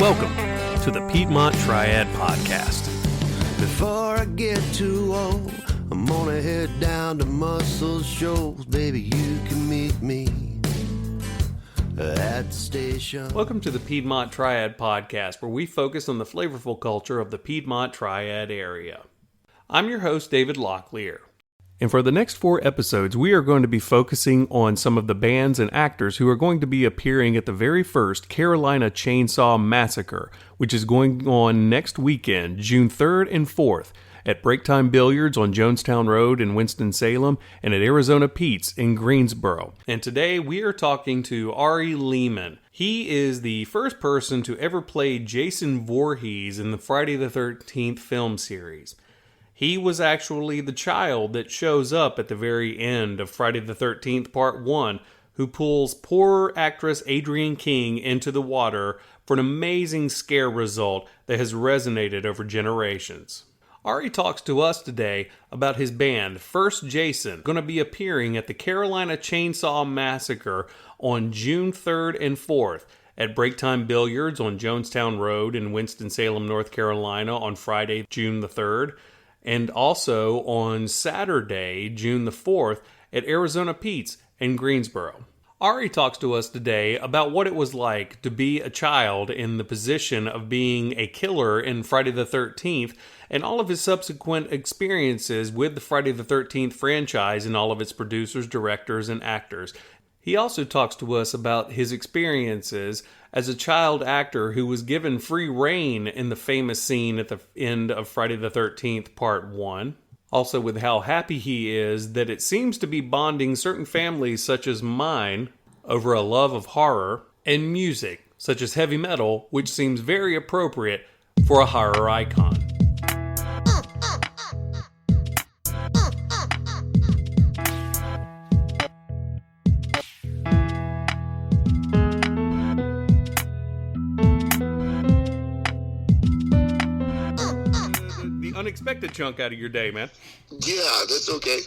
Welcome to the Piedmont Triad Podcast. Before I get too old, I'm gonna head down to Muscle Shoals. Baby, you can meet me at the station. Welcome to the Piedmont Triad Podcast, where we focus on the flavorful culture of the Piedmont Triad area. I'm your host, David Locklear. And for the next 4 episodes, we are going to be focusing on some of the bands and actors who are going to be appearing at the very first Carolina Chainsaw Massacre, which is going on next weekend, June 3rd and 4th, at Breaktime Billiards on Jonestown Road in Winston-Salem and at Arizona Pete's in Greensboro. And today we are talking to Ari Lehman. He is the first person to ever play Jason Voorhees in the Friday the 13th film series. He was actually the child that shows up at the very end of Friday the 13th Part 1, who pulls poor actress Adrienne King into the water for an amazing scare result that has resonated over generations. Ari talks to us today about his band, First Jason, going to be appearing at the Carolina Chainsaw Massacre on June 3rd and 4th at Breaktime Billiards on Jonestown Road in Winston-Salem, North Carolina on Friday, June the 3rd. And also on Saturday, June the 4th, at Arizona Pete's in Greensboro. Ari talks to us today about what it was like to be a child in the position of being a killer in Friday the 13th and all of his subsequent experiences with the Friday the 13th franchise and all of its producers, directors, and actors. He also talks to us about his experiences as a child actor who was given free rein in the famous scene at the end of Friday the 13th Part 1. Also with how happy he is that it seems to be bonding certain families such as mine over a love of horror and music such as heavy metal, which seems very appropriate for a horror icon. Unexpected chunk out of your day, man. Yeah, that's okay.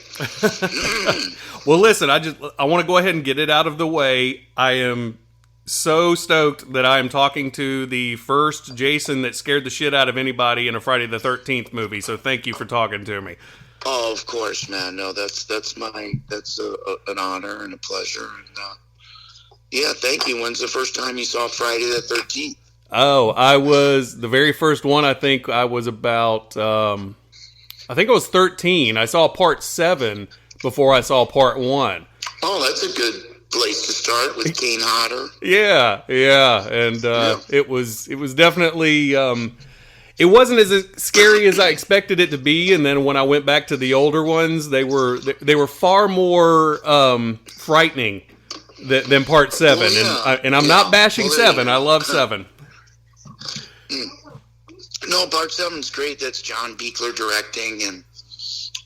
Well, listen, I want to go ahead and get it out of the way. I am so stoked that I am talking to the first Jason that scared the shit out of anybody in a Friday the 13th movie. So thank you for talking to me. Oh, of course, man. No, that's an honor and a pleasure. And yeah, thank you. When's the first time you saw Friday the 13th? Oh, I was the very first one. I think I was about, I think I was 13. I saw Part 7 before I saw Part 1. Oh, that's a good place to start with Kane Hodder. Yeah. And it was definitely, it wasn't as scary as I expected it to be. And then when I went back to the older ones, they were far more frightening than Part 7. Well, yeah. And I'm not bashing 7. I love 7. No, Part 7's great. That's John Buechler directing, and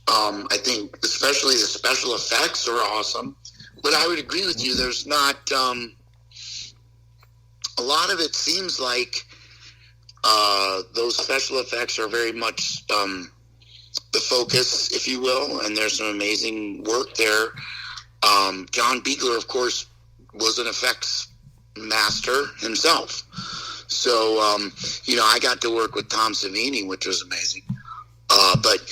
I think especially the special effects are awesome. But I would agree with you. There's not a lot of it seems like those special effects are very much the focus, if you will, and there's some amazing work there. John Buechler, of course, was an effects master himself. So, I got to work with Tom Savini, which was amazing. But,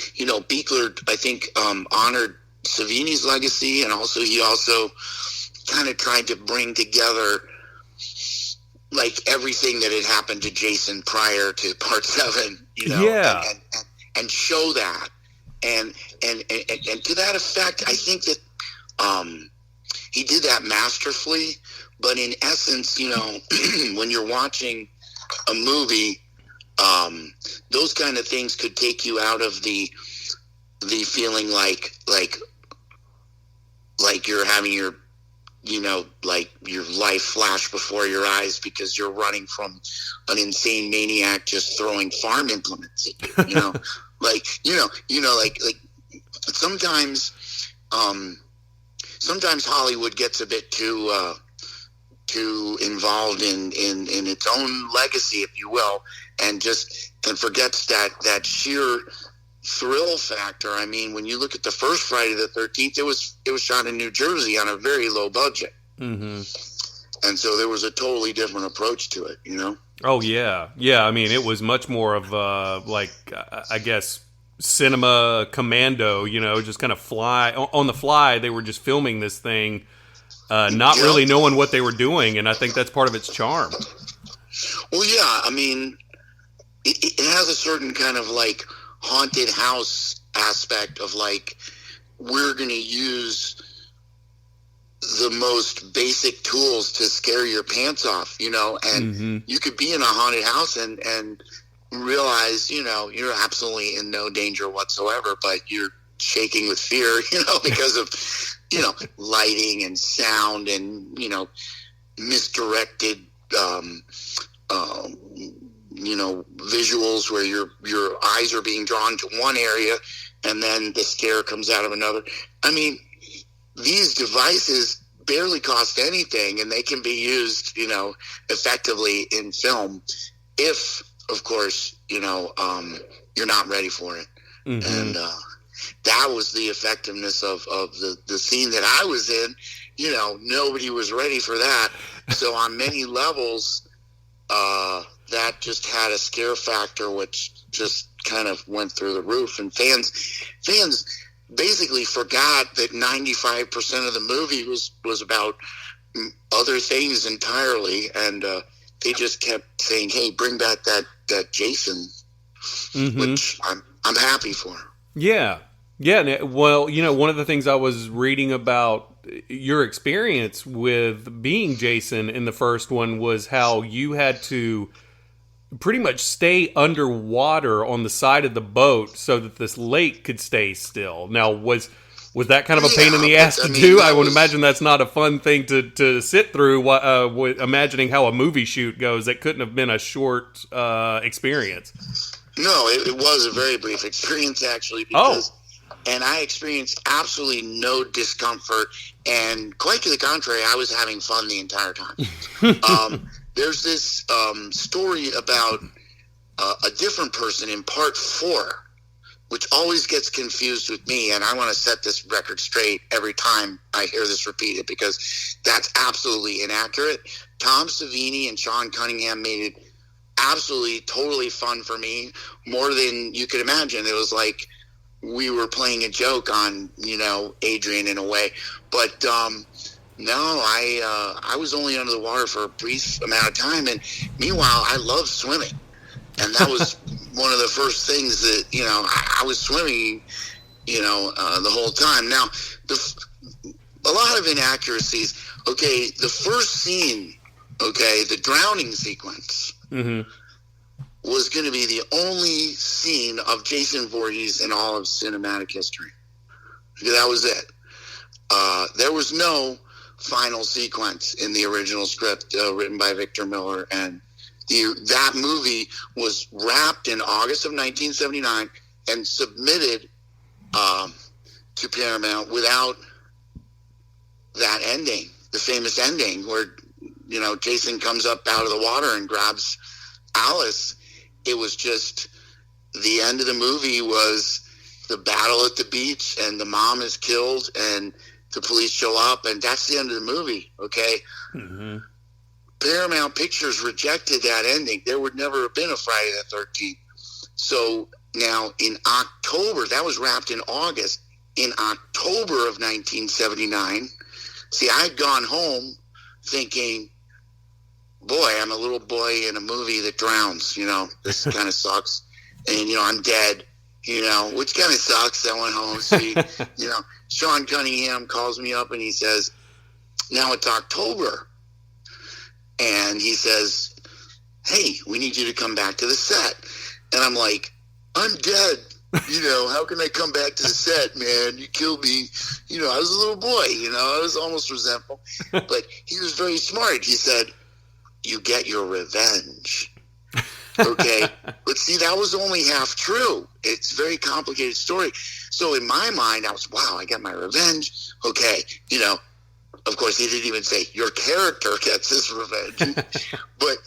Buechler, I think, honored Savini's legacy, and he also kind of tried to bring together, like, everything that had happened to Jason prior to Part 7, Yeah. And show that. And to that effect, I think that he did that masterfully. But in essence, when you're watching a movie, those kind of things could take you out of the feeling like you're having your life flash before your eyes because you're running from an insane maniac just throwing farm implements at you. Sometimes Hollywood gets a bit too involved in its own legacy, if you will, and forgets that sheer thrill factor. I mean, when you look at the first Friday the 13th, it was shot in New Jersey on a very low budget. Mm-hmm. And so there was a totally different approach to it, Oh yeah, yeah. I mean, it was much more of I guess cinema commando. Just kind of fly on the fly. They were just filming this thing, not really knowing what they were doing, and I think that's part of its charm. Well, yeah. I mean, it has a certain kind of like haunted house aspect of like, we're going to use the most basic tools to scare your pants off, and you could be in a haunted house and realize, you're absolutely in no danger whatsoever, but you're shaking with fear, because of, lighting and sound and, misdirected, visuals where your eyes are being drawn to one area and then the scare comes out of another. I mean, these devices barely cost anything, and they can be used, effectively in film if, of course, you're not ready for it. And that was the effectiveness of the scene that I was in. Nobody was ready for that. So on many levels, that just had a scare factor, which just kind of went through the roof. And fans basically forgot that 95% of the movie was about other things entirely, and they just kept saying, "Hey, bring back that Jason," which I'm happy for. Yeah. Well, one of the things I was reading about your experience with being Jason in the first one was how you had to pretty much stay underwater on the side of the boat so that this lake could stay still. Now, was that kind of a pain in the ass to do? I would imagine that's not a fun thing to sit through, imagining how a movie shoot goes. That couldn't have been a short experience. No, it was a very brief experience, actually, because and I experienced absolutely no discomfort, and quite to the contrary, I was having fun the entire time. There's this story about a different person in part 4, which always gets confused with me, and I want to set this record straight every time I hear this repeated, because that's absolutely inaccurate. Tom Savini and Sean Cunningham made it absolutely, totally fun for me, more than you could imagine. It was like we were playing a joke on, Adrian in a way. But no, I was only under the water for a brief amount of time, and meanwhile, I love swimming. And that was one of the first things that, I was swimming, the whole time. Now, a lot of inaccuracies. Okay, the first scene, the drowning sequence, was going to be the only scene of Jason Voorhees in all of cinematic history. That was it. There was no final sequence in the original script written by Victor Miller, and that movie was wrapped in August of 1979 and submitted to Paramount without that ending, the famous ending where Jason comes up out of the water and grabs Alice. It was just the end of the movie was the battle at the beach, and the mom is killed, and the police show up, and that's the end of the movie. Okay. Paramount Pictures rejected that ending. There would never have been a Friday the 13th. So now in October, that was wrapped in August. In October of 1979, see, I'd gone home thinking, boy, I'm a little boy in a movie that drowns, this kind of sucks. And, I'm dead, which kind of sucks. I went home, see, Sean Cunningham calls me up and he says, now it's October. And he says, hey, we need you to come back to the set. And I'm like, I'm dead. How can I come back to the set, man? You killed me. I was a little boy, I was almost resentful. But he was very smart. He said, you get your revenge. Okay. But see, that was only half true. It's a very complicated story. So in my mind, I was, wow, I got my revenge. Okay. Of course, he didn't even say your character gets his revenge. But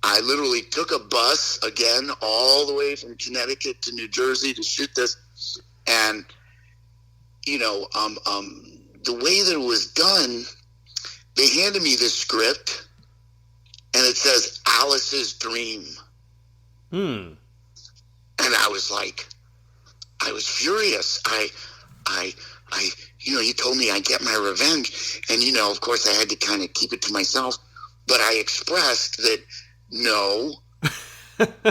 I literally took a bus again all the way from Connecticut to New Jersey to shoot this. And, the way that it was done, they handed me this script, and it says Alice's dream. And I was furious. He told me I'd get my revenge. And, of course I had to kind of keep it to myself. But I expressed that, no,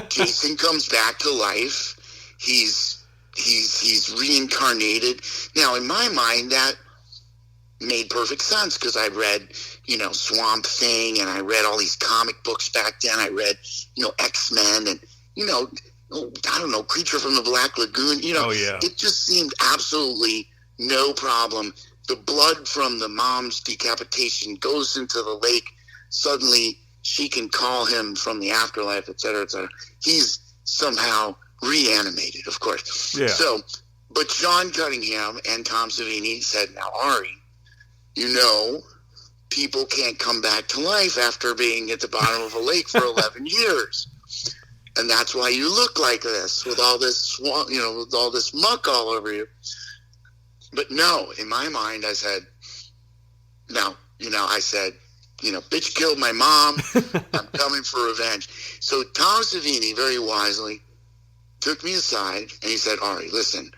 Jason comes back to life. He's reincarnated. Now, in my mind, that made perfect sense because I read, Swamp Thing, and I read all these comic books back then. I read, X-Men and, I don't know, Creature from the Black Lagoon. It just seemed absolutely no problem. The blood from the mom's decapitation goes into the lake. Suddenly, she can call him from the afterlife, et cetera, et cetera. He's somehow reanimated, of course. Yeah. So, but Sean Cunningham and Tom Savini said, now, Ari, people can't come back to life after being at the bottom of a lake for 11 years. And that's why you look like this with all this, with all this muck all over you. But no, in my mind, I said, no, bitch killed my mom. I'm coming for revenge. So Tom Savini very wisely took me aside and he said, Ari, listen,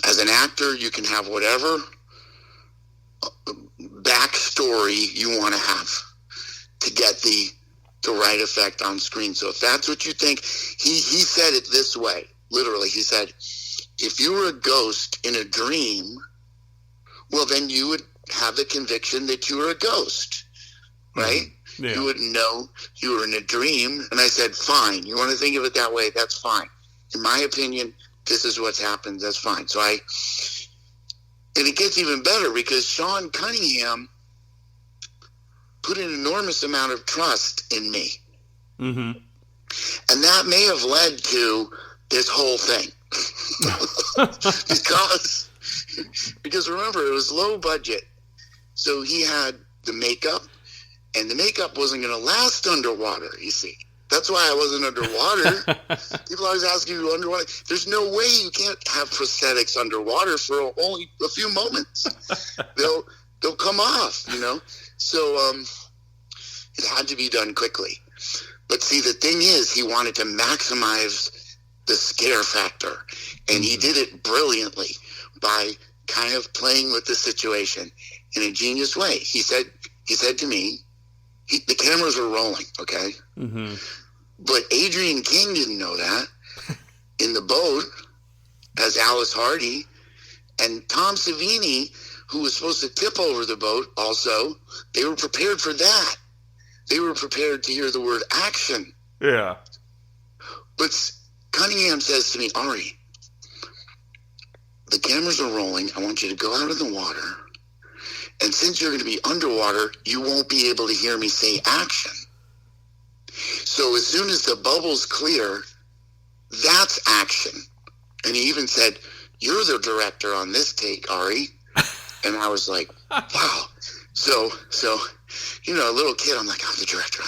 as an actor, you can have whatever backstory you want to have to get the right effect on screen. So if that's what you think, he said it this way, literally, he said, if you were a ghost in a dream, well, then you would have the conviction that you were a ghost, right? Yeah. You wouldn't know you were in a dream. And I said, fine, you want to think of it that way, that's fine. In my opinion, this is what's happened, that's fine. So and it gets even better because Sean Cunningham put an enormous amount of trust in me. Mm-hmm. And that may have led to this whole thing. because remember, it was low budget. So he had the makeup, and the makeup wasn't going to last underwater, you see. That's why I wasn't underwater. People always ask you underwater. There's no way you can't have prosthetics underwater for only a few moments. They'll come off, So it had to be done quickly. But see, the thing is, he wanted to maximize the scare factor, and he did it brilliantly by kind of playing with the situation in a genius way. He said to me, the cameras were rolling, okay? Mm-hmm. But Adrian King didn't know that. In the boat, as Alice Hardy, and Tom Savini, who was supposed to tip over the boat also, they were prepared for that. They were prepared to hear the word action. Yeah. But Cunningham says to me, Ari, the cameras are rolling. I want you to go out of the water. And since you're going to be underwater, you won't be able to hear me say action. So as soon as the bubbles clear, that's action. And he even said, you're the director on this take, Ari. And I was like, wow. So, a little kid, I'm like, I'm the director.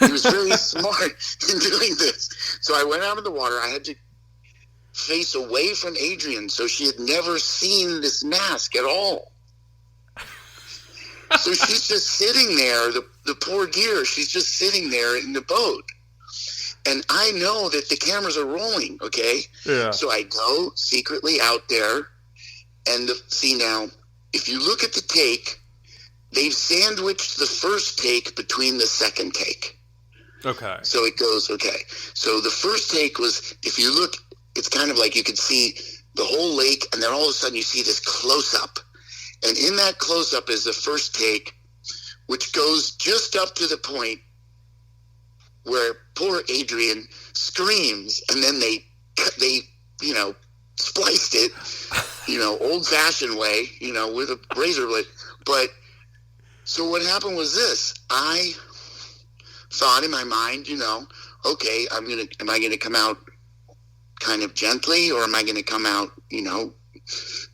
He was very smart in doing this. So I went out of the water. I had to face away from Adrian. So she had never seen this mask at all. So she's just sitting there, the poor dear, she's just sitting there in the boat. And I know that the cameras are rolling, okay? Yeah. So I go secretly out there, and see now, if you look at the take, they've sandwiched the first take between the second take. Okay. So it goes, okay. So the first take was, if you look, it's kind of like you could see the whole lake, and then all of a sudden you see this close-up. And in that close-up is the first take, which goes just up to the point where poor Adrian screams, and then they spliced it, old-fashioned way, with a razor blade. But so what happened was this. I thought in my mind, okay, am I gonna come out kind of gently, or am I gonna come out,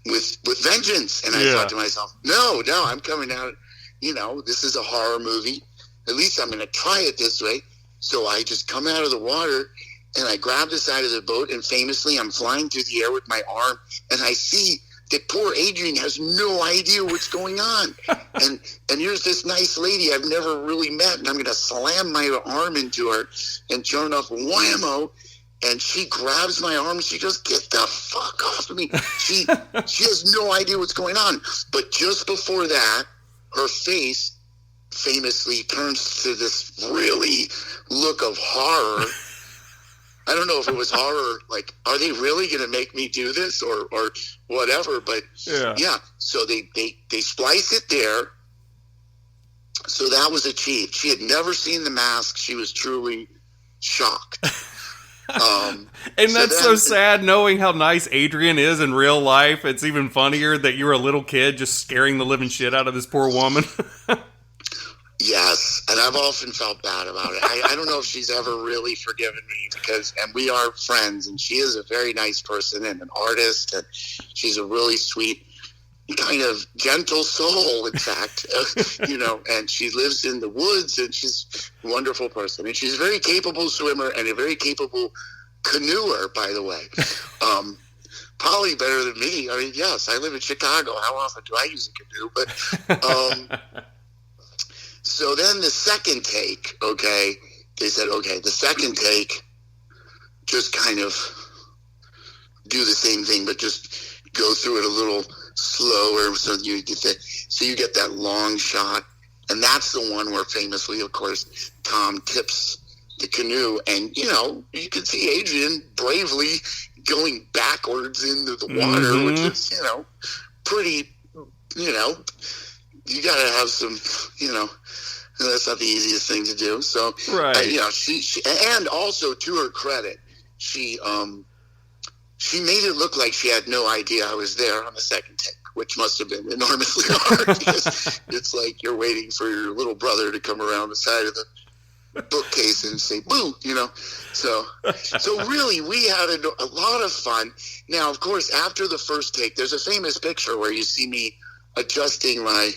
with vengeance? And I thought to myself, no, I'm coming out, this is a horror movie. At least I'm going to try it this way. So I just come out of the water and I grab the side of the boat, and famously I'm flying through the air with my arm, and I see that poor Adrian has no idea what's going on. And here's this nice lady I've never really met, and I'm going to slam my arm into her, and sure enough, whammo, and she grabs my arm and she goes, "Get the fuck off of me." She has no idea what's going on. But just before that, her face famously turns to this really look of horror. I don't know if it was horror, like, are they really going to make me do this or whatever? But yeah, so they splice it there. So that was achieved. She had never seen The Mask. She was truly shocked. And that's so sad, knowing how nice Adrian is in real life. It's even funnier that you're a little kid just scaring the living shit out of this poor woman. Yes, and I've often felt bad about it. I don't know if she's ever really forgiven me and we are friends, and she is a very nice person and an artist, and she's a really sweet, kind of gentle soul, in fact, and she lives in the woods, and she's a wonderful person, and she's a very capable swimmer and a very capable canoeer, by the way. Probably better than me. I mean, yes, I live in Chicago. How often do I use a canoe? But so then the second take, they said, the second take, just kind of do the same thing, but just go through it a little slower, so you get that long shot. And that's the one where famously, of course, Tom tips the canoe, and you can see Adrian bravely going backwards into the water, which is pretty, you gotta have some, that's not the easiest thing to do. So right. She and also, to her credit, she made it look like she had no idea I was there on the second take, which must have been enormously hard, because it's like you're waiting for your little brother to come around the side of the bookcase and say boo, so really we had a lot of fun. Now, of course, after the first take, there's a famous picture where you see me adjusting my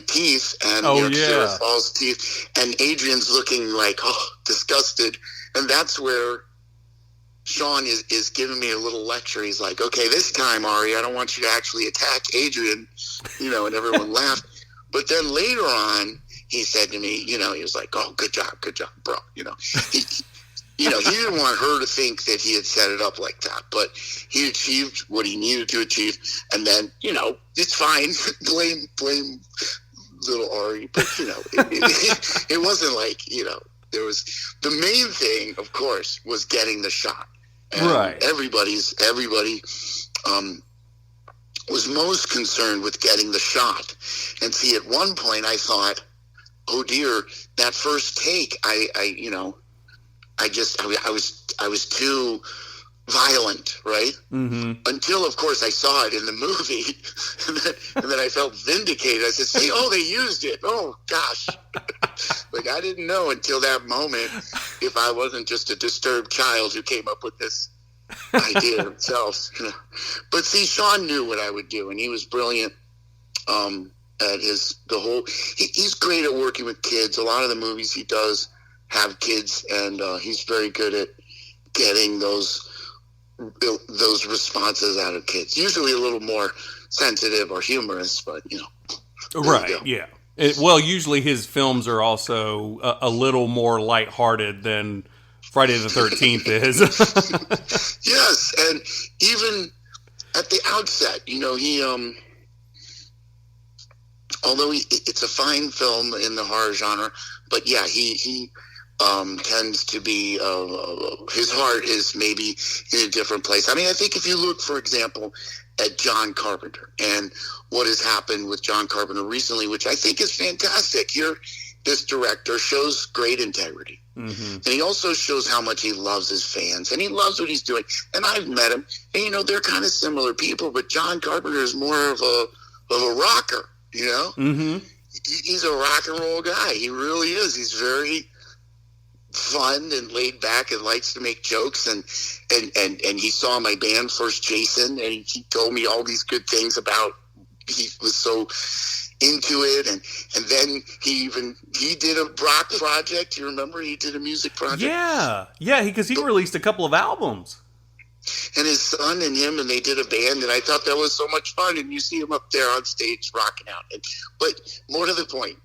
teeth, and Sarah Fall's teeth, and Adrian's looking like disgusted, and that's where Sean is giving me a little lecture. He's like, "Okay, this time, Ari, I don't want you to actually attack Adrian," and everyone laughed. But then later on, he said to me, he was like, "Oh, good job, bro." He didn't want her to think that he had set it up like that, but he achieved what he needed to achieve. And then, it's fine. blame little Ari, but it wasn't like, there was the main thing, of course, was getting the shot. And right. Everybody was most concerned with getting the shot. And see, at one point I thought, oh dear, that first take, I was too violent, right? Mm-hmm. Until, of course, I saw it in the movie, and then I felt vindicated. I said, "See, they used it. Oh gosh!" Like, I didn't know until that moment if I wasn't just a disturbed child who came up with this idea himself. But see, Sean knew what I would do, and he was brilliant. At he's great at working with kids. A lot of the movies he does have kids, and he's very good at getting those responses out of kids. Usually a little more sensitive or humorous, but right, yeah. Usually his films are also a little more lighthearted than Friday the 13th is. Yes, and even at the outset, he although it's a fine film in the horror genre, but yeah, he tends to be, his heart is maybe in a different place. I mean, I think if you look, for example, at John Carpenter and what has happened with John Carpenter recently, which I think is fantastic. Here, this director shows great integrity. Mm-hmm. And he also shows how much he loves his fans, and he loves what he's doing. And I've met him, and they're kind of similar people, but John Carpenter is more of a rocker, Mm-hmm. He's a rock and roll guy. He really is. He's very fun and laid back and likes to make jokes, and he saw my band First Jason, and he told me all these good things about, he was so into it, and then he did a rock project. You remember he did a music project? Yeah, because he released a couple of albums. and his son and him, and they did a band, and I thought that was so much fun. And you see him up there on stage rocking out. But more to the point,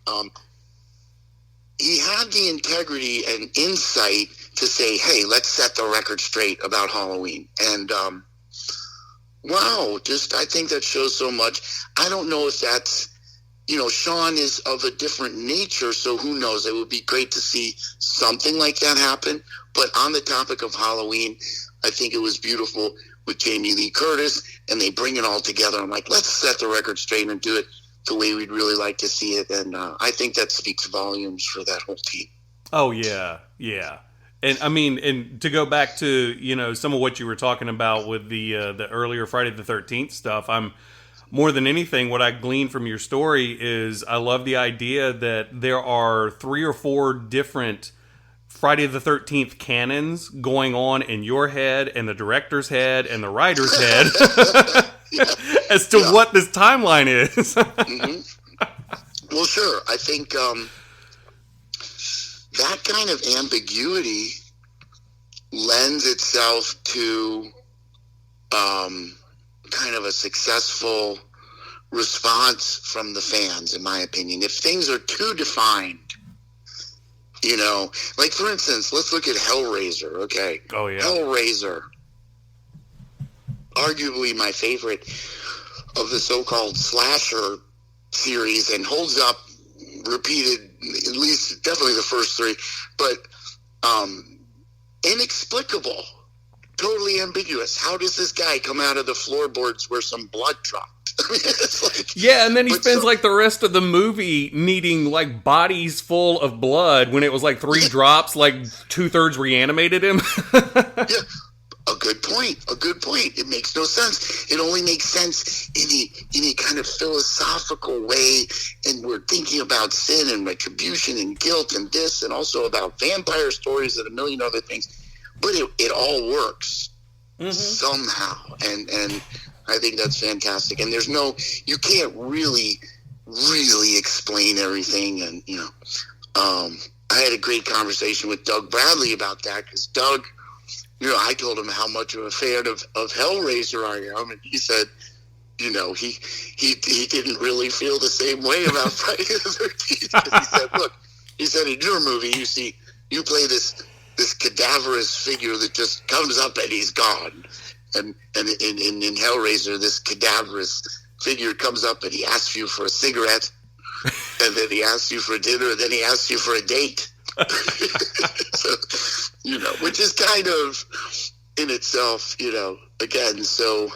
he had the integrity and insight to say, hey, let's set the record straight about Halloween. And wow, I think that shows so much. I don't know if that's, Sean is of a different nature, so who knows? It would be great to see something like that happen. But on the topic of Halloween, I think it was beautiful with Jamie Lee Curtis, and they bring it all together. I'm like, let's set the record straight and do it the way we'd really like to see it. And I think that speaks volumes for that whole team. Oh, yeah, yeah. And I mean, and to go back to, some of what you were talking about with the earlier Friday the 13th stuff, more than anything, what I gleaned from your story is I love the idea that there are 3 or 4 different Friday the 13th canons going on in your head and the director's head and the writer's head as to what this timeline is. Mm-hmm. Well, sure. I think that kind of ambiguity lends itself to kind of a successful response from the fans, in my opinion. If things are too defined, like for instance, let's look at Hellraiser, okay? Oh, yeah. Hellraiser, arguably my favorite of the so-called slasher series, and holds up repeated, at least definitely the first 3, but inexplicable, totally ambiguous. How does this guy come out of the floorboards where some blood dropped? I mean, it's like, yeah, and then he spends like the rest of the movie needing like bodies full of blood when it was like 3 drops, like 2/3 reanimated him. Yeah, a good point. It makes no sense. It only makes sense in a kind of philosophical way, and we're thinking about sin and retribution and guilt and this, and also about vampire stories and a million other things. But it all works somehow, and I think that's fantastic. And you can't really explain everything. And, I had a great conversation with Doug Bradley about that, because Doug, I told him how much of a fan of Hellraiser I am, and he said, he didn't really feel the same way about Friday the 13th. He said, look, in your movie, you play this cadaverous figure that just comes up and he's gone. And in Hellraiser, this cadaverous figure comes up and he asks you for a cigarette, and then he asks you for dinner, and then he asks you for a date. So, which is kind of in itself, again, so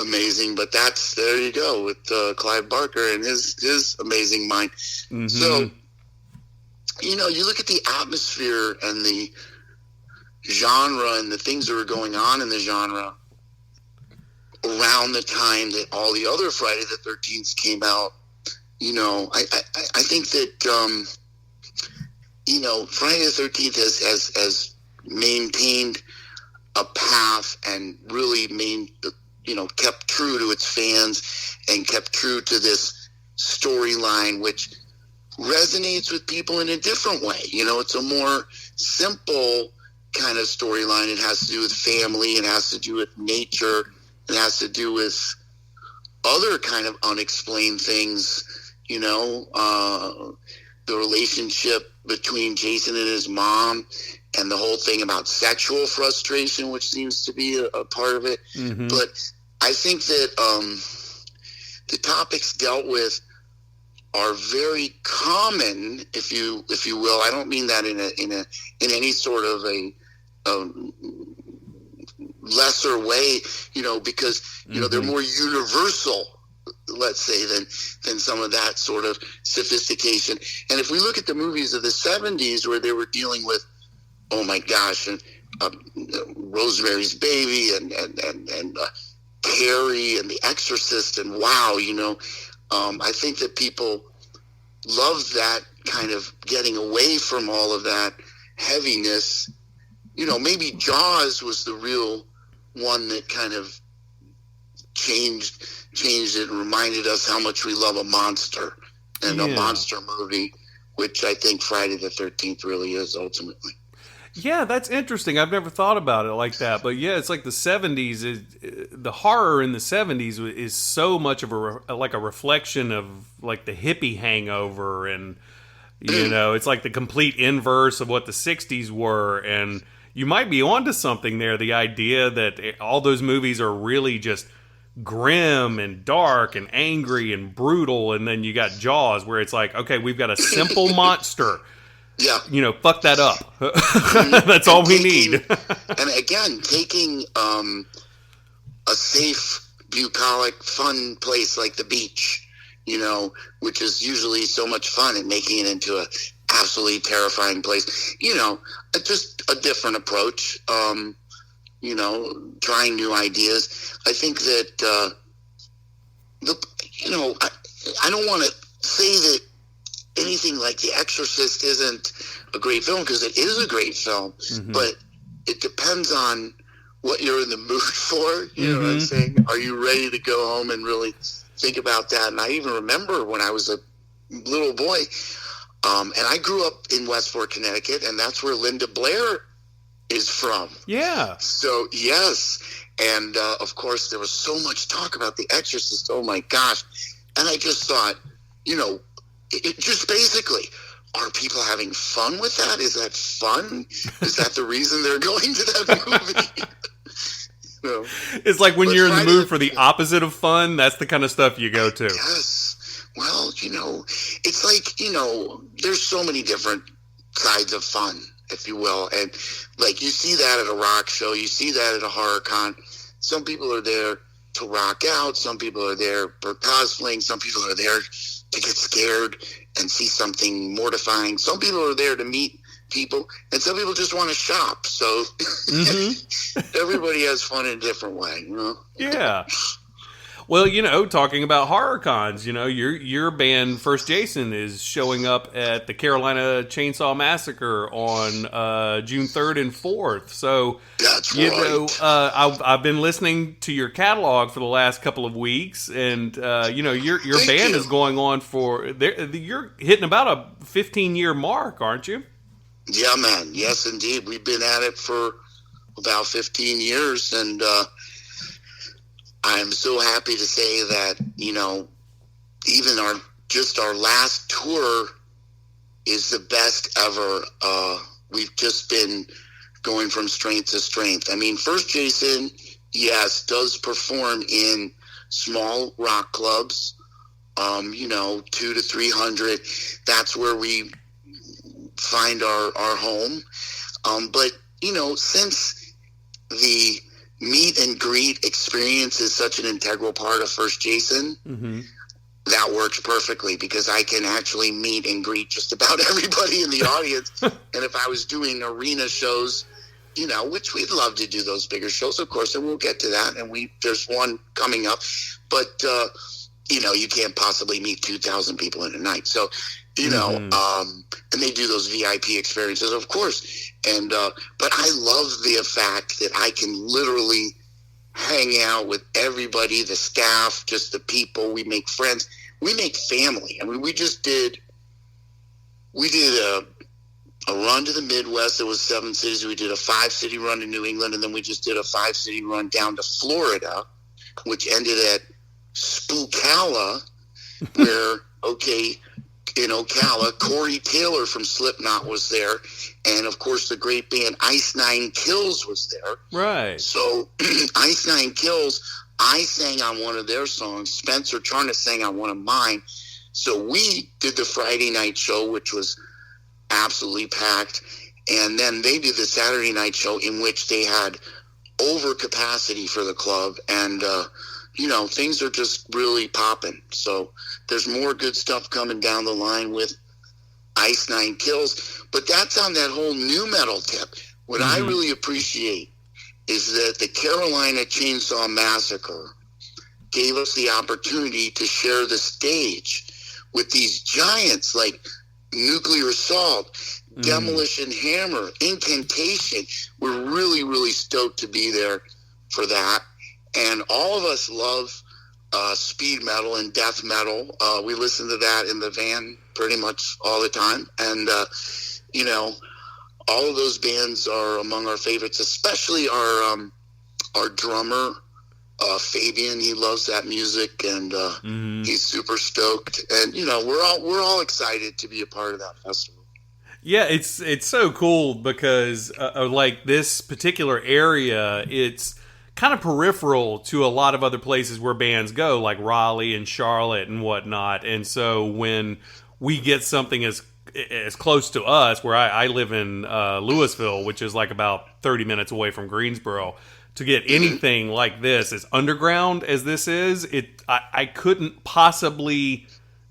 amazing. But there you go with Clive Barker and his amazing mind. Mm-hmm. So, you look at the atmosphere and the genre and the things that were going on in the genre around the time that all the other Friday the 13th came out. I think that Friday the 13th has maintained a path and really kept true to its fans and kept true to this storyline, which resonates with people in a different way. It's a more simple kind of storyline. It has to do with family. It has to do with nature. It has to do with other kind of unexplained things, the relationship between Jason and his mom, and the whole thing about sexual frustration, which seems to be a part of it. Mm-hmm. But I think that the topics dealt with are very common, if you will. I don't mean that in any sort of a lesser way, because they're more universal, let's say, than some of that sort of sophistication. And if we look at the movies of the 70s where they were dealing with, oh my gosh, and Rosemary's Baby and Carrie and The Exorcist, and wow, I think that people love that kind of getting away from all of that heaviness. Maybe Jaws was the real one that kind of changed it and reminded us how much we love a monster and a monster movie, which I think Friday the 13th really is ultimately. Yeah, that's interesting. I've never thought about it like that. But yeah, it's like the 70s. The horror in the 70s is so much of a reflection of like the hippie hangover, and it's like the complete inverse of what the 60s were. And you might be onto something there. The idea that all those movies are really just grim and dark and angry and brutal, and then you got Jaws, where it's like, okay, we've got a simple monster. Yeah. Fuck that up. That's all we need. And again, taking a safe, bucolic, fun place like the beach, which is usually so much fun, and making it into a absolutely terrifying place. Just a different approach. Trying new ideas. I think that I don't want to say that anything like The Exorcist isn't a great film, because it is a great film, but it depends on what you're in the mood for. You know what I'm saying? Are you ready to go home and really think about that? And I even remember when I was a little boy, and I grew up in Westport, Connecticut, and that's where Linda Blair is from. Yeah. So, yes. And, of course, there was so much talk about The Exorcist. Oh, my gosh. And I just thought, it just basically, are people having fun with that? Is that fun? Is that the reason they're going to that movie? It's like when you're in the mood for the opposite of fun, that's the kind of stuff you go to. Yes. Well, it's like, there's so many different sides of fun, if you will. And like, you see that at a rock show, you see that at a horror con. Some people are there to rock out. Some people are there for cosplaying. Some people are there to get scared and see something mortifying. Some people are there to meet people, and some people just want to shop. So everybody has fun in a different way, Yeah. Well, talking about horror cons, your band First Jason is showing up at the Carolina Chainsaw Massacre on June 3rd and 4th. So, that's right. I've been listening to your catalog for the last couple of weeks, and your band is going on for you're hitting about a 15-year mark, aren't you? Yeah, man. Yes, indeed. We've been at it for about 15 years, and I'm so happy to say that, even our last tour is the best ever. We've just been going from strength to strength. I mean, First Jason, yes, does perform in small rock clubs, 200 to 300. That's where we find our home. But, since the meet and greet experience is such an integral part of First Jason, that works perfectly, because I can actually meet and greet just about everybody in the audience. And if I was doing arena shows, which we'd love to do those bigger shows, of course, and we'll get to that. And there's one coming up, but you can't possibly meet 2,000 people in a night. So, and they do those VIP experiences, of course. And, but I love the fact that I can literally hang out with everybody, the staff, just the people. We make friends. We make family. I mean, we did a run to the Midwest. It was 7 cities. We did a 5-city run to New England, and then we just did a 5-city run down to Florida, which ended at Spookalla, where, in Ocala, Corey Taylor from Slipknot was there, and of course the great band Ice Nine Kills was there. Right. So Ice Nine Kills, I sang on one of their songs. Spencer Charnas sang on one of mine. So we did the Friday night show, which was absolutely packed, and then they did the Saturday night show, in which they had over capacity for the club, and things are just really popping. So there's more good stuff coming down the line with Ice Nine Kills, but that's on that whole new metal tip. What I really appreciate is that the Carolina Chainsaw Massacre gave us the opportunity to share the stage with these giants like Nuclear Assault, Demolition Hammer, Incantation. We're really, really stoked to be there for that. And all of us love speed metal and death metal. We listen to that in the van pretty much all the time. And, all of those bands are among our favorites, especially our drummer, Fabian. He loves that music, and he's super stoked. And we're all excited to be a part of that festival. Yeah, it's so cool because like this particular area, it's kind of peripheral to a lot of other places where bands go, like Raleigh and Charlotte and whatnot. And so when we get something as close to us, where I live in Louisville, which is like about 30 minutes away from Greensboro, to get anything like this, as underground as this is, I couldn't possibly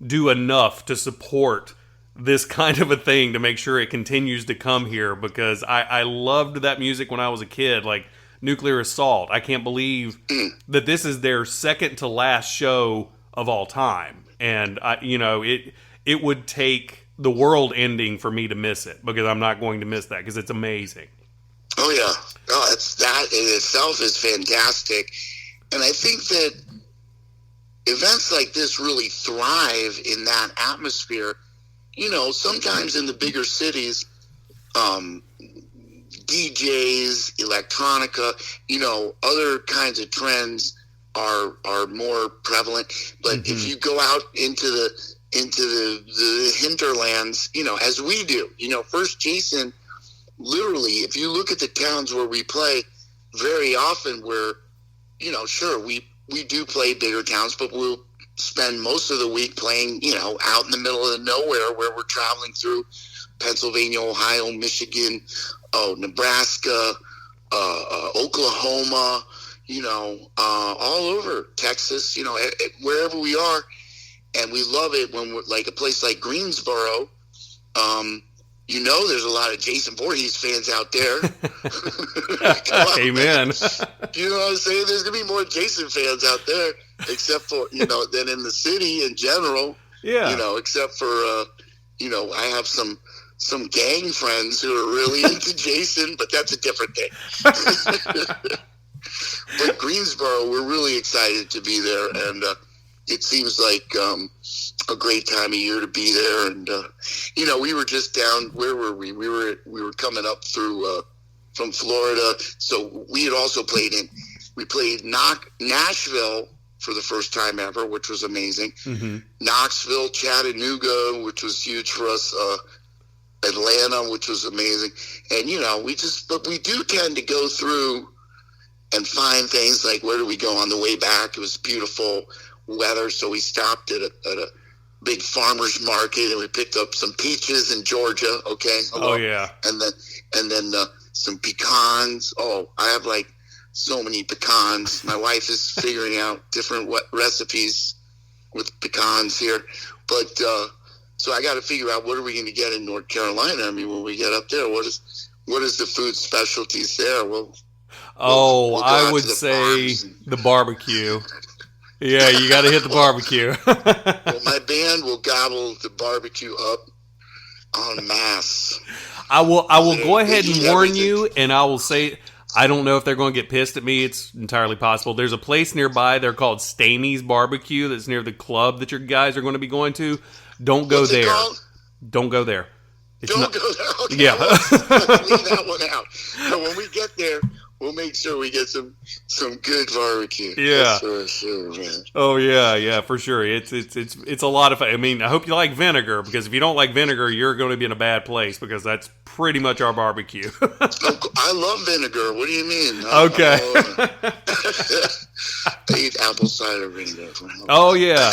do enough to support this kind of a thing to make sure it continues to come here, because I loved that music when I was a kid, like Nuclear Assault. I can't believe that this is their second to last show of all time, and it would take the world ending for me to miss it, because I'm not going to miss that, because it's amazing. Oh yeah, that in itself is fantastic, and I think that events like this really thrive in that atmosphere. Sometimes in the bigger cities, DJs, electronica, other kinds of trends are more prevalent. But if you go out into the hinterlands, as we do, first Jason, literally, if you look at the towns where we play, very often sure, we do play bigger towns, but we'll spend most of the week playing, out in the middle of nowhere, where we're traveling through Pennsylvania, Ohio, Michigan, Nebraska, Oklahoma, all over Texas, wherever we are. And we love it when we're like a place like Greensboro. There's a lot of Jason Voorhees fans out there. Amen. You know what I'm saying? There's going to be more Jason fans out there, except for, than in the city in general. Yeah. Except for, I have some gang friends who are really into Jason, but that's a different thing. But Greensboro, we're really excited to be there, and it seems like a great time of year to be there. And we were just down. Where were we? We were coming up through from Florida, so we had also played Nashville for the first time ever, which was amazing. Knoxville, Chattanooga, which was huge for us. Atlanta, which was amazing. And but we do tend to go through and find things like, where do we go on the way back? It was beautiful weather, so we stopped at a big farmer's market, and we picked up some peaches in Georgia. Okay. Oh yeah. And then some pecans. Oh, I have like so many pecans. My wife is figuring out different recipes with pecans here, but so I got to figure out, what are we going to get in North Carolina? I mean, when we get up there, what is the food specialties there? We'll I would say the barbecue. Yeah, you got to hit the barbecue. Well, my band will gobble the barbecue up en masse. I will go ahead and warn you, and I will say, I don't know if they're going to get pissed at me. It's entirely possible. There's a place nearby. They're called Stamey's Barbecue. That's near the club that your guys are going to be going to. Don't go there. Don't go there. Don't go there. Okay, yeah. Leave that one out. So when we get there, we'll make sure we get some good barbecue. Yeah. That's for sure, man. Oh yeah, for sure. It's a lot of fun. I mean, I hope you like vinegar, because if you don't like vinegar, you're going to be in a bad place, because that's pretty much our barbecue. I love vinegar. What do you mean? Okay. I eat apple cider vinegar. Oh yeah.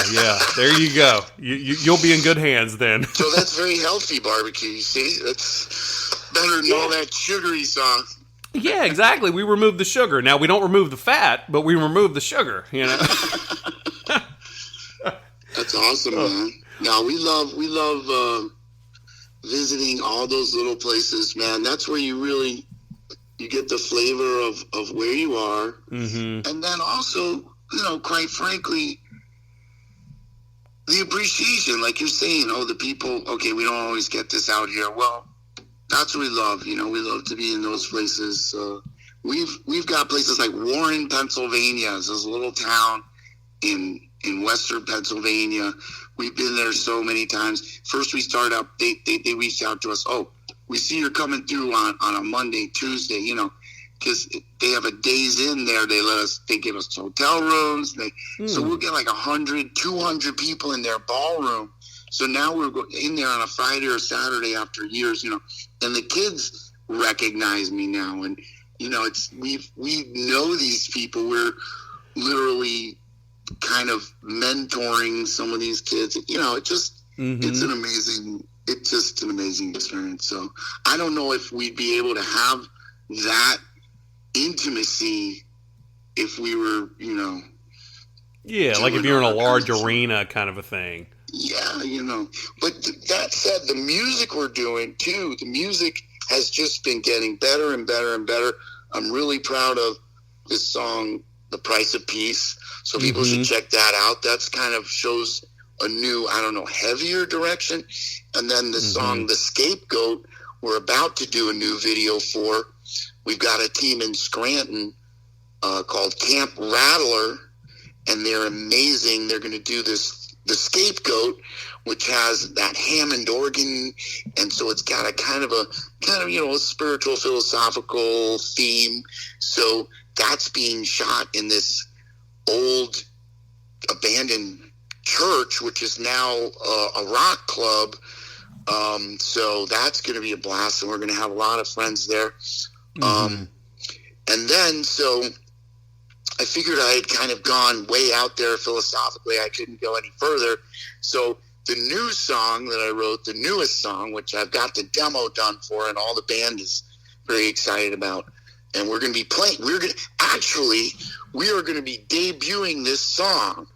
There you go. You'll be in good hands then. So that's very healthy barbecue. You see, that's better than all that sugary sauce. Yeah, exactly. We remove the sugar. Now, we don't remove the fat, but we remove the sugar, That's awesome, man. Now, we love visiting all those little places, man. That's where you get the flavor of where you are. Mm-hmm. And then also, quite frankly, the appreciation, like you're saying, the people, okay, we don't always get this out here. Well, that's what we love. We love to be in those places. We've got places like Warren, Pennsylvania. It's this little town in western Pennsylvania. We've been there so many times. First we started out, they reached out to us. Oh, we see you're coming through on a Monday, Tuesday, you know, because they have a Days Inn there. They give us hotel rooms. So we'll get like 100, 200 people in their ballroom. So now we're in there on a Friday or Saturday after years, you know, and the kids recognize me now. And, you know, we know these people. We're literally kind of mentoring some of these kids. You know, it's just an amazing experience. So I don't know if we'd be able to have that intimacy if we were, you know. Yeah, like if you're in a large arena kind of a thing. Yeah, you know. But that said, the music we're doing, too, the music has just been getting better and better and better. I'm really proud of this song, The Price of Peace. So people should check that out. That's kind of shows a new, I don't know, heavier direction. And then the song, The Scapegoat, we're about to do a new video for. We've got a team in Scranton called Camp Rattler, and they're amazing. They're going to do this, The Scapegoat, which has that Hammond organ, and so it's got a kind of you know, a spiritual, philosophical theme. So that's being shot in this old abandoned church, which is now a rock club. So that's going to be a blast, and we're going to have a lot of friends there. And then, so I figured I had kind of gone way out there philosophically. I couldn't go any further. So the new song that I wrote, the newest song, which I've got the demo done for, and all the band is very excited about. And we're going to be playing. We are going to be debuting this song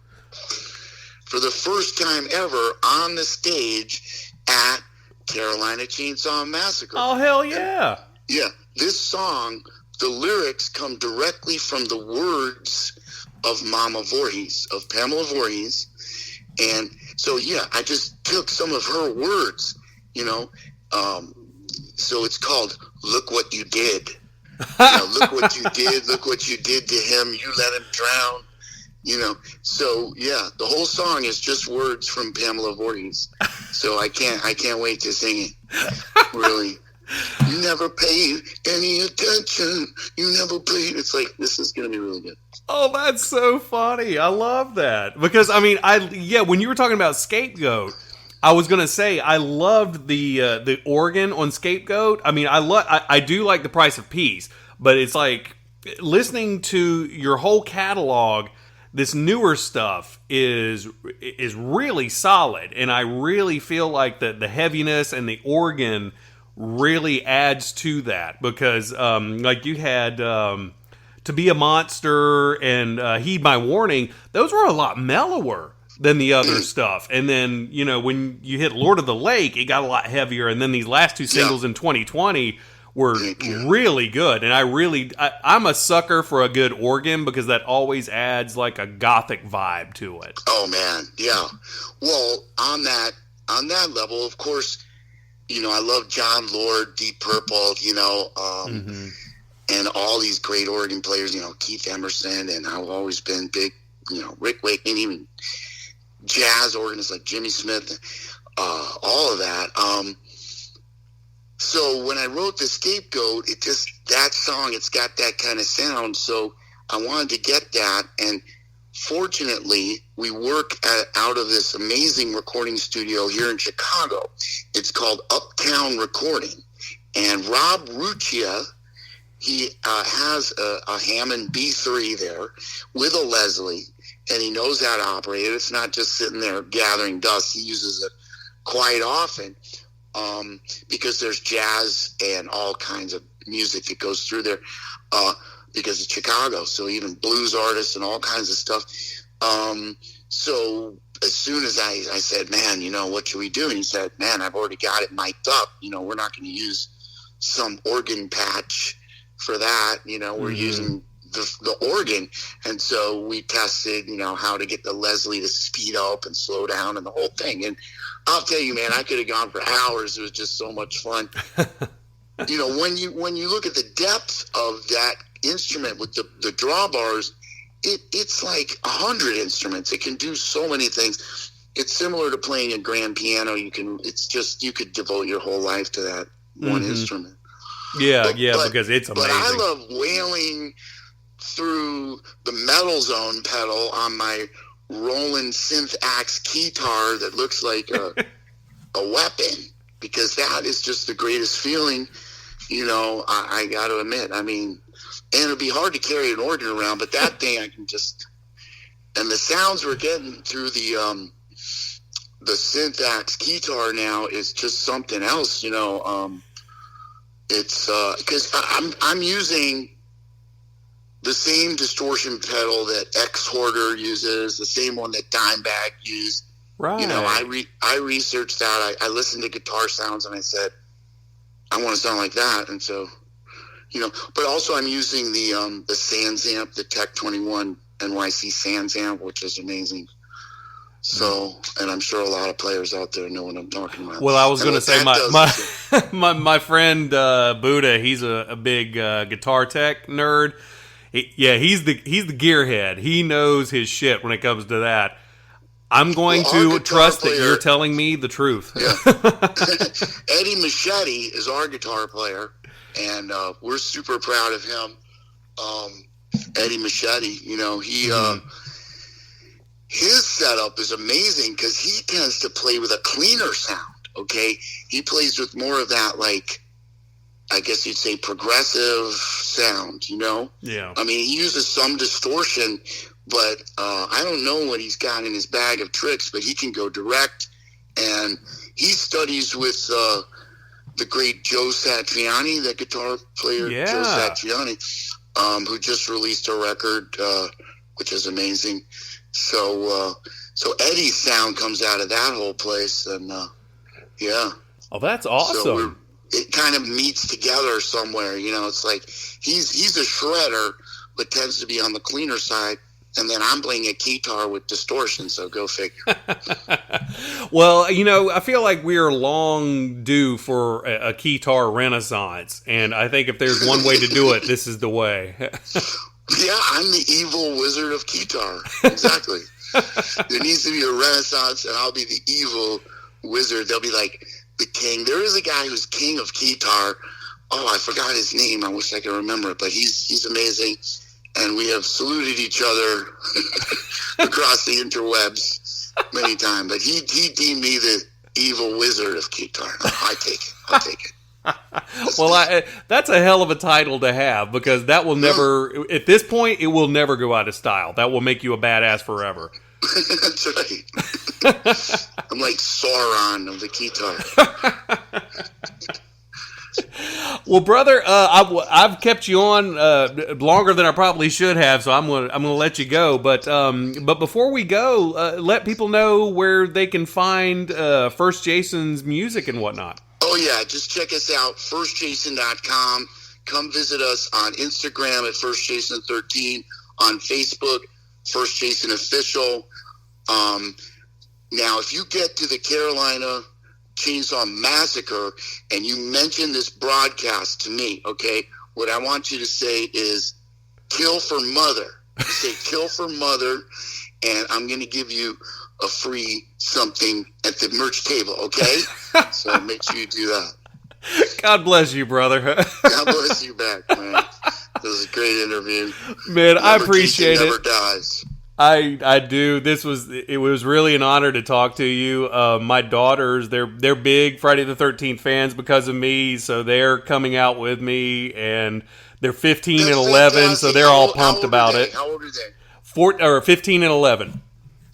for the first time ever on the stage at Carolina Chainsaw Massacre. Oh, hell yeah. Yeah. This song, the lyrics come directly from the words of Mama Voorhees, of Pamela Voorhees. And so, yeah, I just took some of her words, you know. So it's called Look What You Did. You know, look what you did. Look what you did to him. You let him drown. You know, so yeah, the whole song is just words from Pamela Voorhees. So I can't wait to sing it. Really. You never paid any attention. You never paid. It's like, this is going to be really good. Oh, that's so funny. I love that. Because, I mean, when you were talking about Scapegoat, I was going to say, I loved the organ on Scapegoat. I mean, I do like The Price of Peace, but it's like, listening to your whole catalog, this newer stuff is really solid. And I really feel like the heaviness and the organ really adds to that, because like you had To Be a Monster and Heed My Warning, those were a lot mellower than the other stuff. And then, you know, when you hit Lord of the Lake, it got a lot heavier. And then these last two singles in 2020 were really good. And I'm a sucker for a good organ, because that always adds like a gothic vibe to it. Oh man, yeah. Well, on that level, of course, you know, I love John Lord, Deep Purple, you know, and all these great organ players, you know, Keith Emerson, and I've always been big, you know, Rick Wakeman, even jazz organists like Jimmy Smith, all of that. So when I wrote The Scapegoat, that song, it's got that kind of sound, so I wanted to get that, and fortunately, we work out of this amazing recording studio here in Chicago. It's called Uptown Recording. And Rob Ruccia, he has a Hammond B3 there with a Leslie, and he knows how to operate it. It's not just sitting there gathering dust. He uses it quite often because there's jazz and all kinds of music that goes through there. Because it's Chicago, so even blues artists and all kinds of stuff. So as soon as I said, man, you know, what should we do? And he said, man, I've already got it mic'd up. You know, we're not going to use some organ patch for that. You know, we're using the organ. And so we tested, you know, how to get the Leslie to speed up and slow down and the whole thing. And I'll tell you, man, I could have gone for hours. It was just so much fun. You know, when you look at the depth of that instrument with the drawbars, it's like 100 instruments. It can do so many things. It's similar to playing a grand piano. You could devote your whole life to that. one instrument. Yeah, because it's amazing. But I love wailing through the metal zone pedal on my Roland synth axe guitar that looks like a weapon, because that is just the greatest feeling. I got to admit. I mean, and it'd be hard to carry an organ around, but that thing I can just, and the sounds we're getting through the synth axe guitar now is just something else. It's because I'm using the same distortion pedal that X Hoarder uses, the same one that Dimebag used. Right. I researched that. I listened to guitar sounds and I said, I want to sound like that. And so, but also I'm using the Sans amp, the Tech 21 NYC Sans amp, which is amazing. So, and I'm sure a lot of players out there know what I'm talking about. Well, I was going to say my friend Buddha, he's a big guitar tech nerd. He's the gearhead. He knows his shit when it comes to that. I'm going to trust that you're telling me the truth. Yeah. Eddie Machete is our guitar player, and we're super proud of him. Eddie Machete, his setup is amazing because he tends to play with a cleaner sound, okay? He plays with more of that, like, I guess you'd say progressive sound, Yeah. I mean, he uses some distortion, but I don't know what he's got in his bag of tricks, but he can go direct, and he studies with the great Joe Satriani, the guitar player, Joe Satriani, who just released a record, which is amazing. So Eddie's sound comes out of that whole place, and yeah. Oh, that's awesome. So it kind of meets together somewhere, It's like he's a shredder, but tends to be on the cleaner side, and then I'm playing a guitar with distortion. So go figure. Well, I feel like we are long due for a guitar renaissance, and I think if there's one way to do it, this is the way. Yeah, I'm the evil wizard of guitar. Exactly. There needs to be a renaissance, and I'll be the evil wizard. They'll be like the king. There is a guy who's king of guitar. Oh, I forgot his name. I wish I could remember it, but he's amazing. And we have saluted each other across the interwebs many times. But he deemed me the evil wizard of guitar. I'll take it. Well, that's a hell of a title to have, because that will never, at this point, it will never go out of style. That will make you a badass forever. That's right. I'm like Sauron of the guitar. Well, brother, I've kept you on longer than I probably should have, so I'm gonna let you go. But before we go, let people know where they can find First Jason's music and whatnot. Oh yeah, just check us out, firstjason.com. Come visit us on Instagram at firstjason13, on Facebook, First Jason Official. Now, if you get to the Carolina Chainsaw Massacre and you mention this broadcast to me, okay, what I want you to say is kill for mother. You say kill for mother, and I'm going to give you a free something at the merch table, okay? So make sure you do that. God bless you, brother. God bless you back, man. This was a great interview. Man, I appreciate it. Never dies. I do. It was really an honor to talk to you. My daughters, they're big Friday the 13th fans because of me, so they're coming out with me, and they're 15 and 11, fantastic. So they're all pumped about it. How old are they? 15 and 11.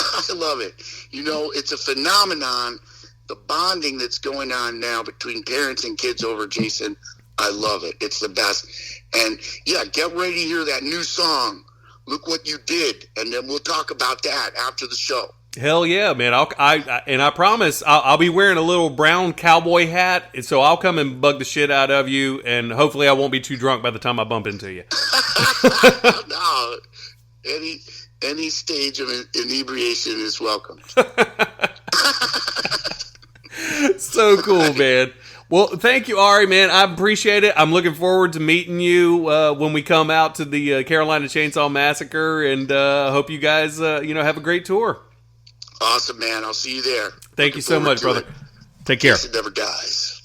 I love it. It's a phenomenon, the bonding that's going on now between parents and kids over Jason. I love it. It's the best. And yeah, get ready to hear that new song, Look What You Did, and then we'll talk about that after the show. Hell yeah, man. I promise I'll be wearing a little brown cowboy hat, and so I'll come and bug the shit out of you, and hopefully I won't be too drunk by the time I bump into you. No, any stage of inebriation is welcome. So cool, man. Well, thank you, Ari, man. I appreciate it. I'm looking forward to meeting you when we come out to the Carolina Chainsaw Massacre, and hope you guys, have a great tour. Awesome, man. I'll see you there. Thank you so much, brother. Take care. It never dies.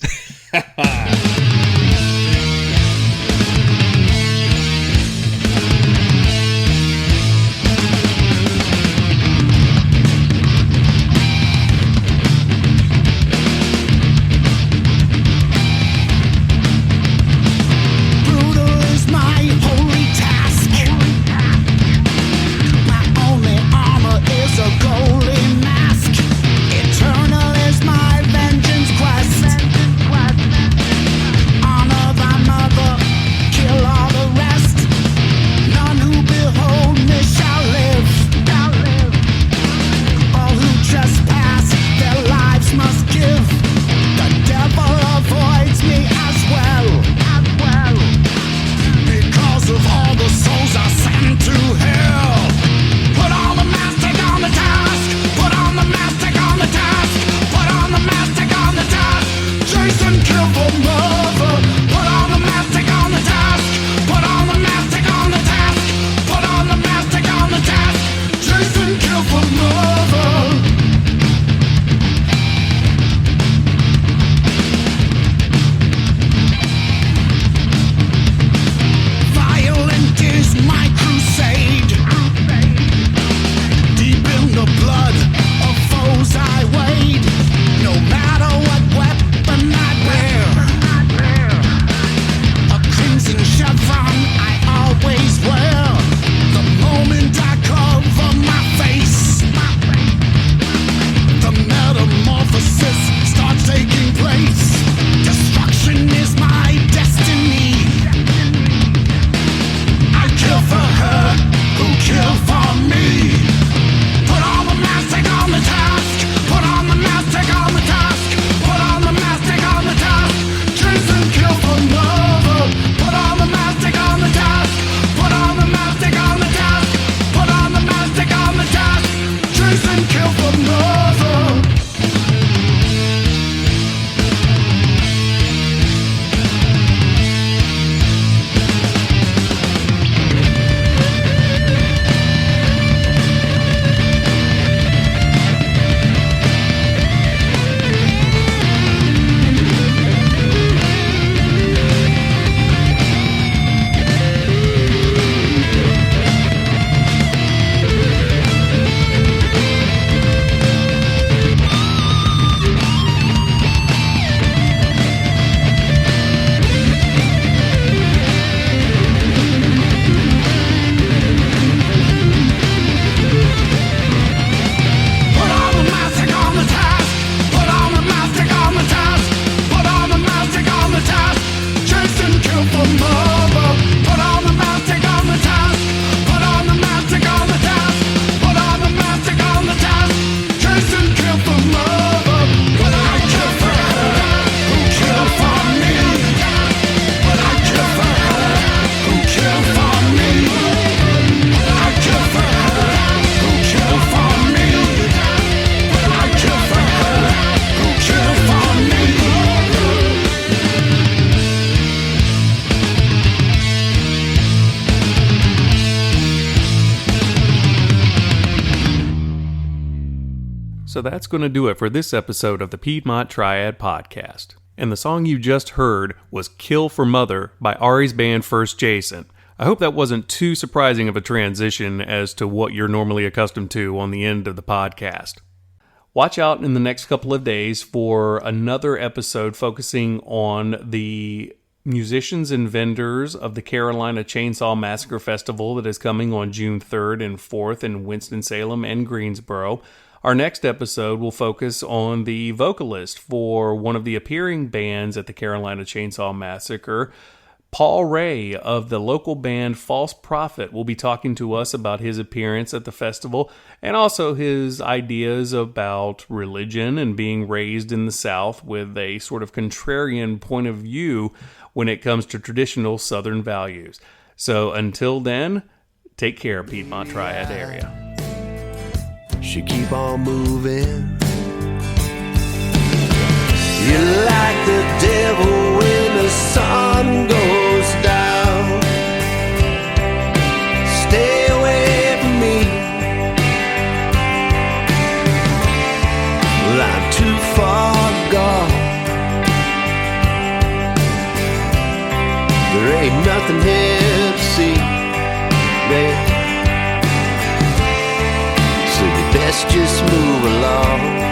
So that's going to do it for this episode of the Piedmont Triad Podcast. And the song you just heard was Kill for Mother by Ari's band First Jason. I hope that wasn't too surprising of a transition as to what you're normally accustomed to on the end of the podcast. Watch out in the next couple of days for another episode focusing on the musicians and vendors of the Carolina Chainsaw Massacre Festival that is coming on June 3rd and 4th in Winston-Salem and Greensboro. Our next episode will focus on the vocalist for one of the appearing bands at the Carolina Chainsaw Massacre. Paul Ray of the local band False Prophet will be talking to us about his appearance at the festival and also his ideas about religion and being raised in the South with a sort of contrarian point of view when it comes to traditional Southern values. So until then, take care, Piedmont Triad area. She keep on moving. You're like the devil when the sun goes down. Stay away from me. Well, I'm too far gone. ain't nothing here to see, babe. So you best just move along.